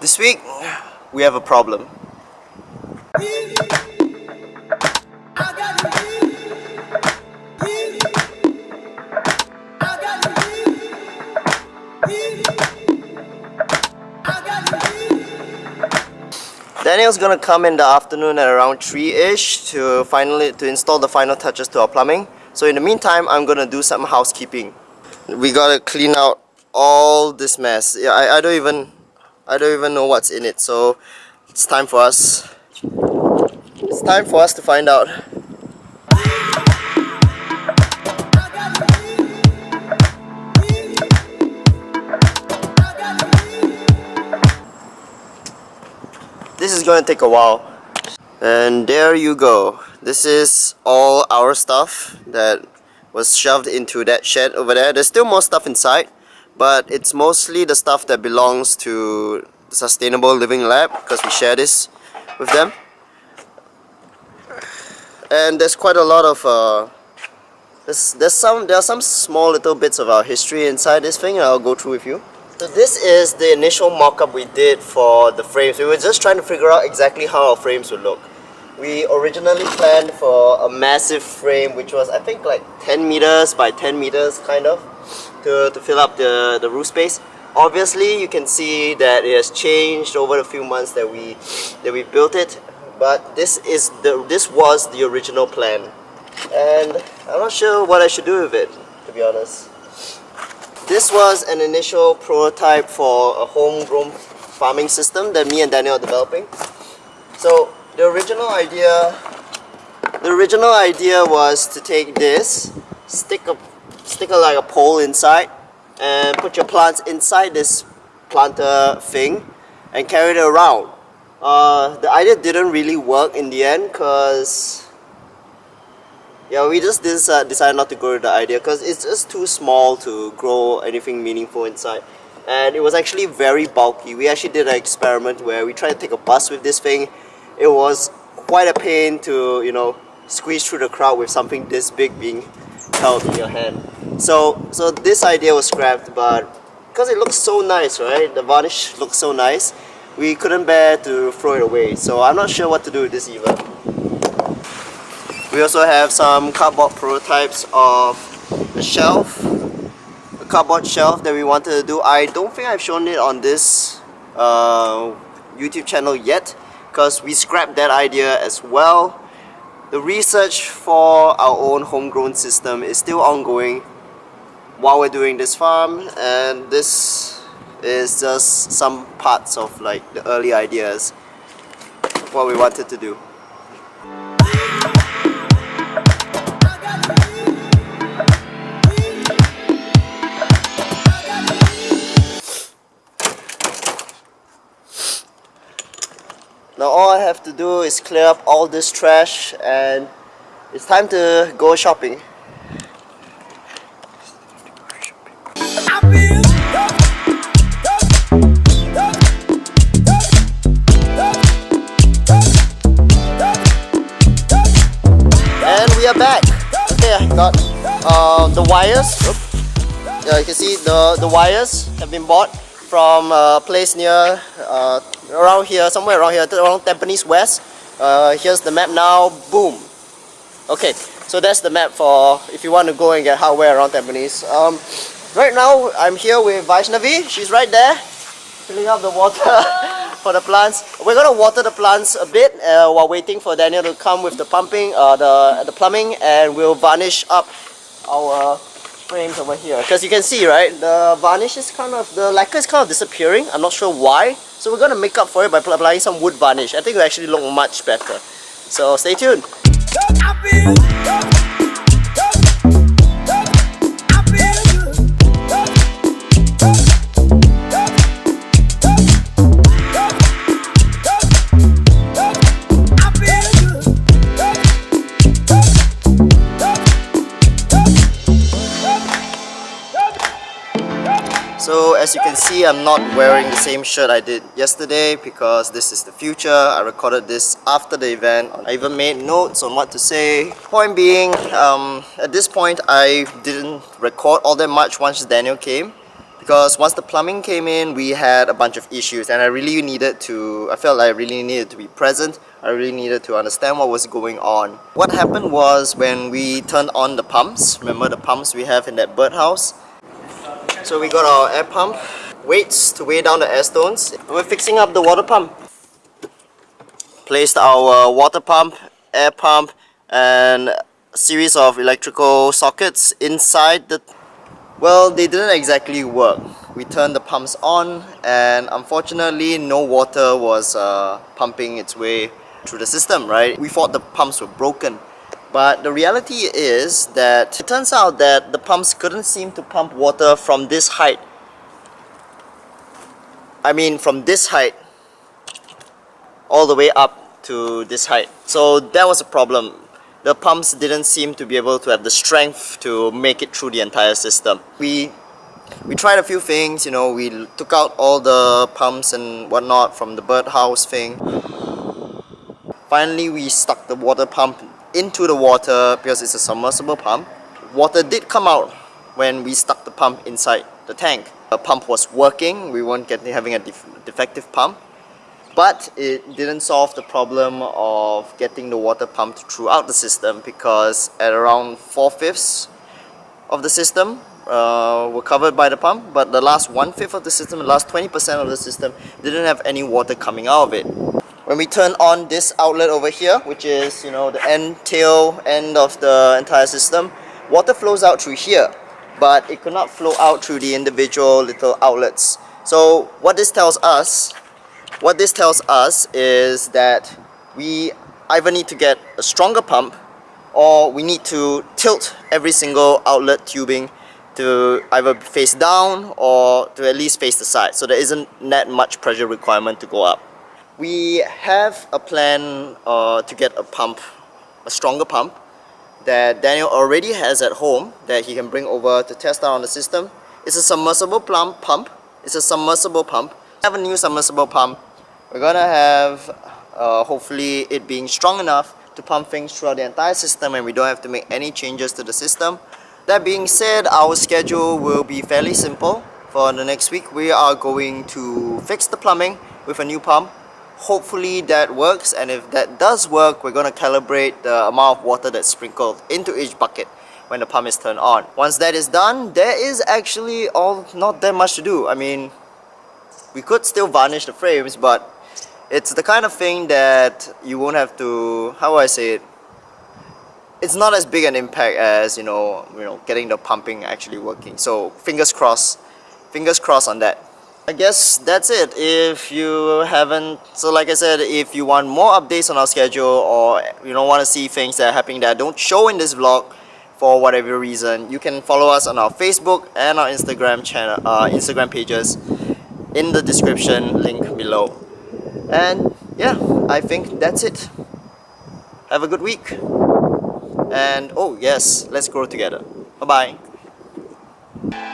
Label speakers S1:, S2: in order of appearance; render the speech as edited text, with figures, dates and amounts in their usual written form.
S1: This week, we have a problem. Daniel's gonna come in the afternoon at around 3-ish to install the final touches to our plumbing. So in the meantime, I'm gonna do some housekeeping. We gotta clean out all this mess. Yeah, I don't even know what's in it. So it's time for us. It's time for us to find out. This is going to take a while. And there you go. This is all our stuff that was shoved into that shed over there. There's still more stuff inside, but it's mostly the stuff that belongs to the Sustainable Living Lab because we share this with them. And there's quite a lot of there are some small little bits of our history inside this thing, and I'll go through with you. So this is the initial mock-up we did for the frames. We were just trying to figure out exactly how our frames would look. We originally planned for a massive frame which was I think like 10 meters by 10 meters kind of to fill up the roof space. Obviously you can see that it has changed over the few months that we built it, but this was the original plan, and I'm not sure what I should do with it, to be honest. This was an initial prototype for a homegrown farming system that me and Daniel are developing. So the original idea was to take this, stick like a pole inside, and put your plants inside this planter thing and carry it around. The idea didn't really work in the end because we just decided not to go with the idea because it's just too small to grow anything meaningful inside, and it was actually very bulky. We actually did an experiment where we tried to take a bus with this thing. It was quite a pain to, squeeze through the crowd with something this big being held in your hand. So this idea was scrapped, but because it looks so nice, right? The varnish looks so nice, we couldn't bear to throw it away. So I'm not sure what to do with this either. We also have some cardboard prototypes of a shelf, a cardboard shelf that we wanted to do. I don't think I've shown it on this YouTube channel yet because we scrapped that idea as well. The research for our own homegrown system is still ongoing while we're doing this farm, and this is just some parts of like the early ideas, what we wanted to do. Now all I have to do is clear up all this trash, and it's time to go shopping. And we are back. Okay, I got the wires. You can see the wires have been bought from a place near around here, somewhere around here, around Tampines West. Here's the map now. Boom. Okay, so that's the map for if you want to go and get hardware around Tampines. Right now I'm here with Vaishnavi. She's right there filling up the water for the plants. We're gonna water the plants a bit while waiting for Daniel to come with the pumping, the plumbing, and we'll varnish up our frames over here. Because you can see, right, the varnish is the lacquer is kind of disappearing. I'm not sure why. So we're gonna make up for it by applying some wood varnish. I think it'll actually look much better. So stay tuned. So as you can see, I'm not wearing the same shirt I did yesterday because this is the future. I recorded this after the event. I even made notes on what to say. Point being, at this point I didn't record all that much once Daniel came, because once the plumbing came in, we had a bunch of issues, and I felt I really needed to be present. I really needed to understand what was going on. What happened was when we turned on the pumps, remember the pumps we have in that birdhouse? So we got our air pump, weights to weigh down the air stones. We're fixing up the water pump. Placed our water pump, air pump, and a series of electrical sockets inside the... Well, they didn't exactly work. We turned the pumps on, and unfortunately no water was pumping its way through the system, right? We thought the pumps were broken, but the reality is that it turns out that the pumps couldn't seem to pump water from this height. I mean from this height all the way up to this height. So that was a problem. The pumps didn't seem to be able to have the strength to make it through the entire system. We tried a few things, you know, we took out all the pumps and whatnot from the birdhouse thing. Finally, we stuck the water pump into the water because it's a submersible pump. Water did come out when we stuck the pump inside the tank. The pump was working, we weren't having a defective pump. But it didn't solve the problem of getting the water pumped throughout the system, because at around 4/5 of the system were covered by the pump, but the last 1/5 of the system, the last 20% of the system didn't have any water coming out of it. When we turn on this outlet over here, which is, you know, the tail end of the entire system, water flows out through here, but it could not flow out through the individual little outlets. So what this tells us is that we either need to get a stronger pump, or we need to tilt every single outlet tubing to either face down or to at least face the side, so there isn't that much pressure requirement to go up. We have a plan to get a stronger pump that Daniel already has at home that he can bring over to test out on the system. It's a submersible pump. It's a submersible pump. We have a new submersible pump. We're gonna have hopefully it being strong enough to pump things throughout the entire system, and we don't have to make any changes to the system. That being said, our schedule will be fairly simple. For the next week, we are going to fix the plumbing with a new pump. Hopefully that works, and if that does work, we're gonna calibrate the amount of water that's sprinkled into each bucket when the pump is turned on. Once that is done, there is actually not that much to do. I mean, we could still varnish the frames, but it's the kind of thing that you won't have to, how do I say it? It's not as big an impact as, you know, getting the pumping actually working. So fingers crossed on that. I guess that's it. If you haven't, so like I said, if you want more updates on our schedule, or you don't want to see things that are happening that don't show in this vlog for whatever reason, you can follow us on our Facebook and our Instagram channel, Instagram pages in the description link below. And yeah, I think that's it. Have a good week, and oh yes, let's grow together. Bye bye.